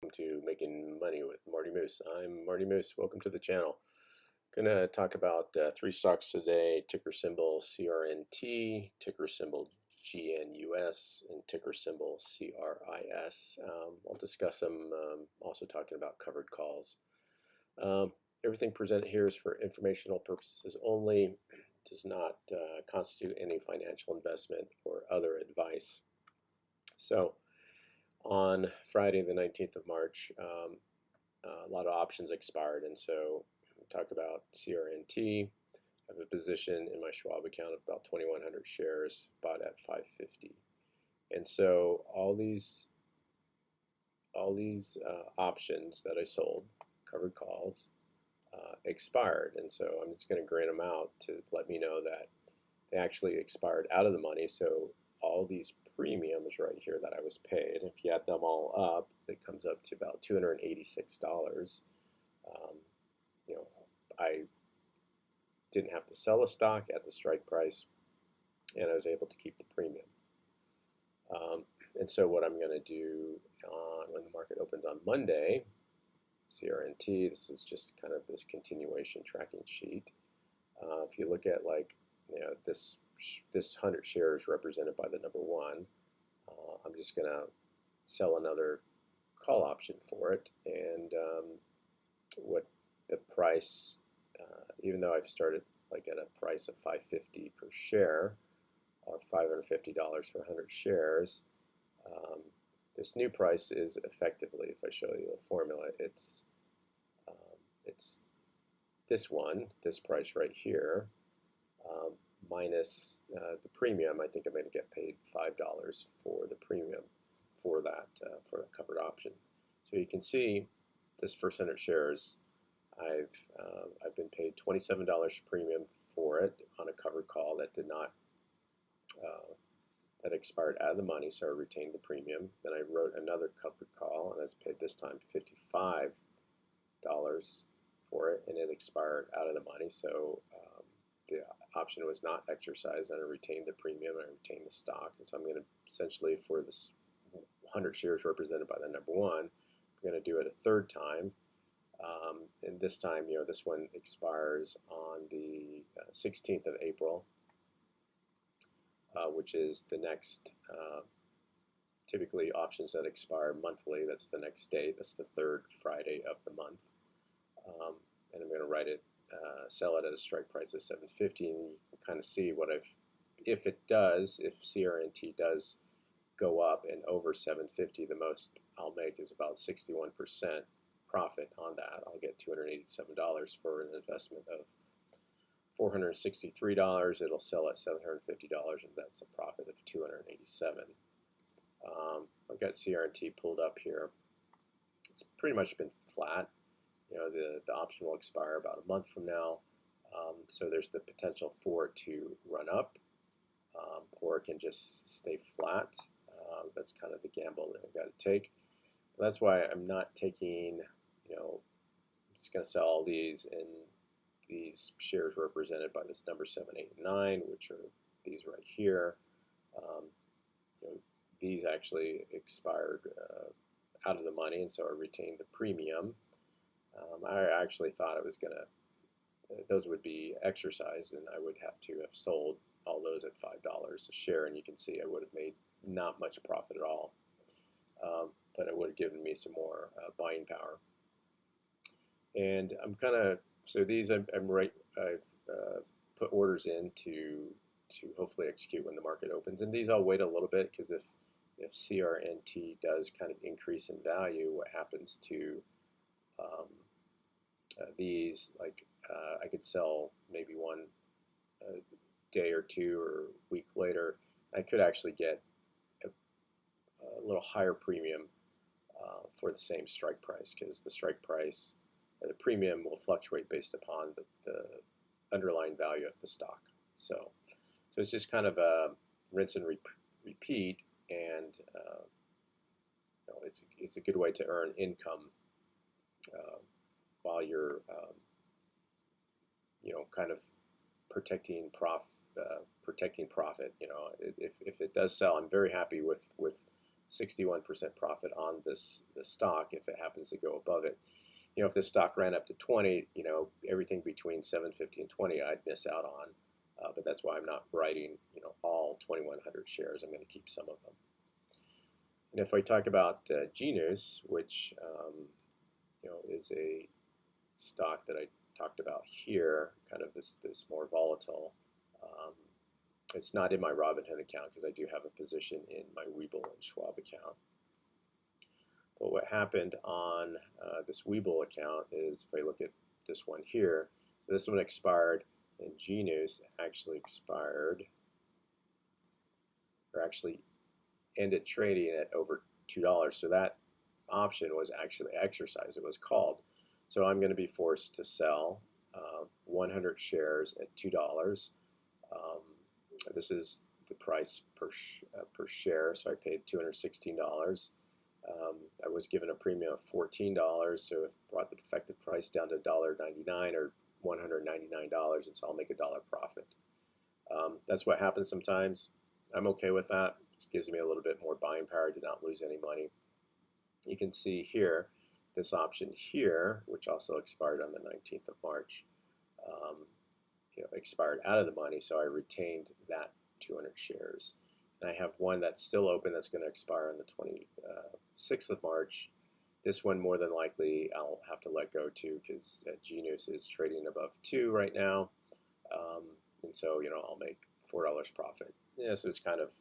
To Making Money with Marty Moose. I'm Marty Moose. Welcome to the channel. Gonna talk about three stocks today: ticker symbol CRNT, ticker symbol GNUS, and ticker symbol CRIS. I'll discuss them. Also talking about covered calls. Everything presented here is for informational purposes only. Does not constitute any financial investment or other advice. So, on Friday the 19th of March, a lot of options expired, and so we talk about CRNT. I have a position in my Schwab account of about 2,100 shares, bought at 550, and so all these options that I sold, covered calls, expired, and so I'm just going to grant them out to let me know that they actually expired out of the money. So all these premiums right here that I was paid, if you add them all up, it comes up to about $286. I didn't have to sell a stock at the strike price, and I was able to keep the premium. And so what I'm going to do when the market opens on Monday, CRNT, this is just kind of this continuation tracking sheet. If you look at this 100 shares represented by the number 1, I'm just going to sell another call option for it, and what the price, even though I've started at a price of $550 per share, or $550 for 100 shares, this new price is effectively, if I show you the formula, it's this price right here, minus the premium. I think I'm going to get paid $5 for the premium for that for a covered option. So you can see this first 100 shares, I've been paid $27 premium for it on a covered call that did not that expired out of the money, so I retained the premium. Then I wrote another covered call, and I was paid this time $55 for it, and it expired out of the money. So the option was not exercised, and I retained the premium, and I retained the stock. And so I'm going to essentially, for this 100 shares represented by the number 1, I'm going to do it a third time. And this time, this one expires on the 16th of April, which is the next, typically options that expire monthly, that's the next date, that's the third Friday of the month. And I'm going to write it, sell it at a strike price of $750, and you can kind of see what if CRNT does go up and over $750, the most I'll make is about 61% profit on that. I'll get $287 for an investment of $463. It'll sell at $750, and that's a profit of $287. I've got CRNT pulled up here. It's pretty much been flat. The option will expire about a month from now, so there's the potential for it to run up, or it can just stay flat. That's kind of the gamble that I've got to take. But that's why I'm not taking, I'm just going to sell all these, and these shares represented by this number 7, 8, and 9, which are these right here. These actually expired out of the money, and so I retained the premium. I actually thought it was those would be exercised, and I would have to have sold all those at $5 a share, and you can see I would have made not much profit at all, but it would have given me some more buying power. And I'm so these I've put orders in to hopefully execute when the market opens, and these I'll wait a little bit, because if CRNT does kind of increase in value, what happens to these, I could sell maybe one day or two or week later, I could actually get a little higher premium for the same strike price, because the strike price, the premium will fluctuate based upon the underlying value of the stock. So it's just kind of a rinse and repeat, and it's a good way to earn income while you're kind of protecting profit. If it does sell, I'm very happy with 61% profit on this stock if it happens to go above it. You know, if this stock ran up to 20, you know, everything between 750 and 20 I'd miss out on. But that's why I'm not writing, you know, all 2,100 shares. I'm going to keep some of them. And if I talk about GNUS, which you know, is a stock that I talked about here, kind of this more volatile. It's not in my Robinhood account because I do have a position in my WeBull and Schwab account. But what happened on this WeBull account is, if I look at this one here, this one expired, and GNUS actually expired, or actually ended trading at over $2. So that option was actually exercised. It was called. So I'm going to be forced to sell 100 shares at $2. This is the price per share, so I paid $216. I was given a premium of $14, so it brought the effective price down to $1.99 or $199, and so I'll make $1 profit. That's what happens sometimes. I'm okay with that. It gives me a little bit more buying power to not lose any money. You can see here, this option here, which also expired on the 19th of March, you know, expired out of the money, so I retained that 200 shares. And I have one that's still open that's going to expire on the 26th of March. This one, more than likely, I'll have to let go too, because GNUS is trading above 2 right now. And so, you know, I'll make $4 profit. Yeah, this is kind of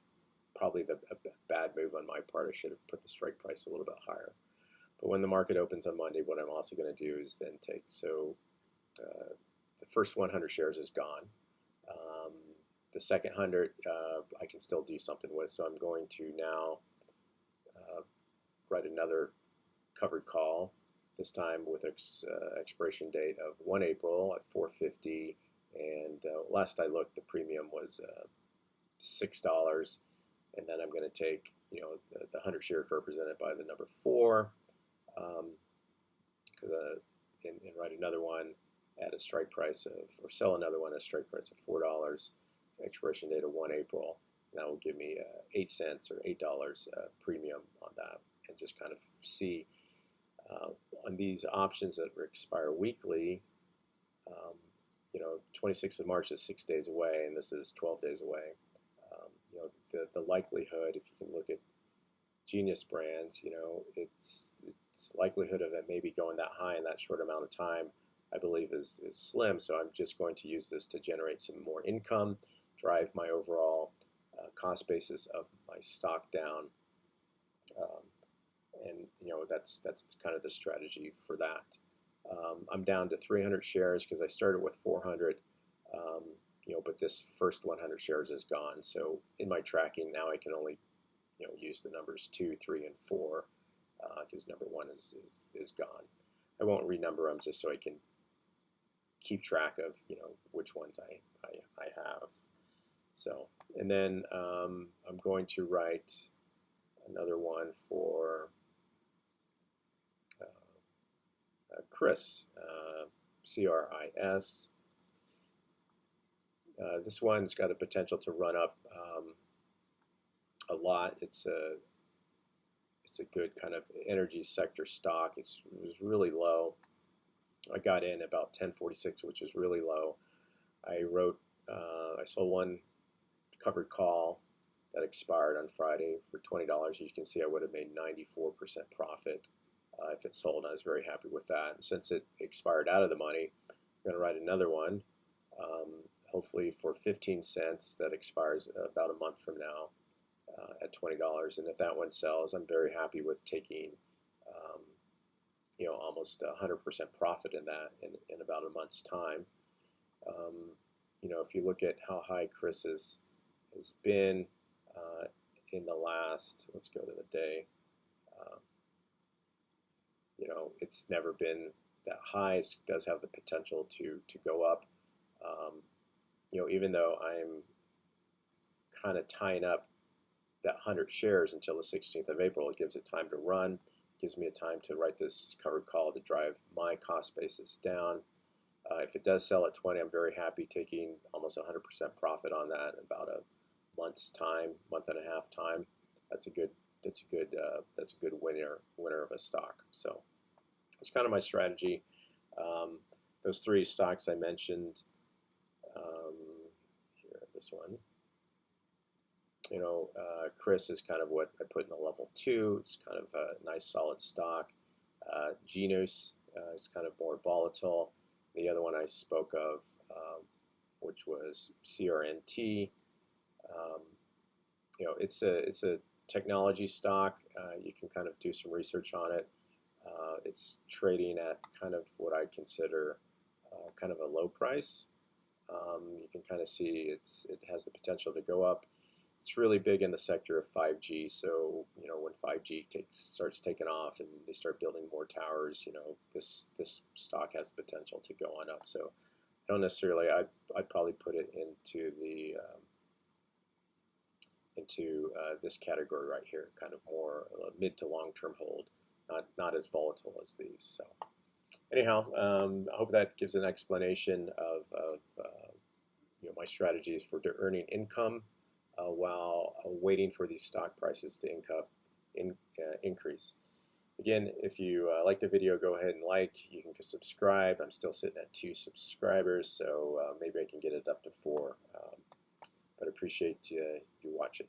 probably a bad move on my part. I should have put the strike price a little bit higher. But when the market opens on Monday, what I'm also going to do is then take, so the first 100 shares is gone. The second 100 I can still do something with, so I'm going to now write another covered call, this time with expiration date of 1 April at $4.50, and last I looked the premium was $6, and then I'm going to take, you know, the 100 shares represented by the number 4, and write another one at a strike price of, or sell another one at a strike price of $4, expiration date of 1 April, and that will give me 8 cents or $8 premium on that, and just kind of see on these options that expire weekly. You know, 26th of March is 6 days away, and this is 12 days away. You know, the likelihood, if you can look at GNUS brands, you know, its likelihood of it maybe going that high in that short amount of time, I believe is slim. So I'm just going to use this to generate some more income, drive my overall cost basis of my stock down, and you know, that's kind of the strategy for that. I'm down to 300 shares because I started with 400, you know, but this first 100 shares is gone. So in my tracking now, I can only, you know, use the numbers 2, 3, and 4 because number 1 is gone. I won't renumber them just so I can keep track of, you know, which ones I have. So, and then I'm going to write another one for CRIS, CRIS. This one's got a potential to run up a lot. It's a good kind of energy sector stock. It was really low. I got in about 1046, which is really low. I sold one covered call that expired on Friday for $20. As you can see, I would have made 94% profit if it sold. I was very happy with that. And since it expired out of the money, I'm going to write another one, hopefully for 15 cents that expires about a month from now at $20. And if that one sells, I'm very happy with taking you know, almost 100% profit in that in about a month's time. You know, if you look at how high CRIS has been in the last, let's go to the day, you know, it's never been that high. It does have the potential to go up. You know, even though I'm kind of tying up that 100 shares until the 16th of April, it gives it time to run. Gives me a time to write this covered call to drive my cost basis down. If it does sell at 20, I'm very happy taking almost 100% profit on that in about a month's time, month and a half time. That's a good that's a good winner of a stock. So it's kind of my strategy. Those three stocks I mentioned, here, this one, CRIS is kind of what I put in the level 2. It's kind of a nice solid stock. GNUS is kind of more volatile. The other one I spoke of, which was CRNT, it's a technology stock. You can kind of do some research on it. It's trading at kind of what I consider kind of a low price. You can kind of see it has the potential to go up. It's really big in the sector of 5G. So when 5G starts taking off and they start building more towers, this stock has the potential to go on up. So I don't necessarily. I'd probably put it into the this category right here, kind of more mid to long term hold, not as volatile as these. So anyhow, I hope that gives an explanation of my strategies for earning income while waiting for these stock prices to increase. Again, if you like the video, go ahead and like. You can subscribe. I'm still sitting at 2 subscribers, so maybe I can get it up to 4. But I appreciate you watching.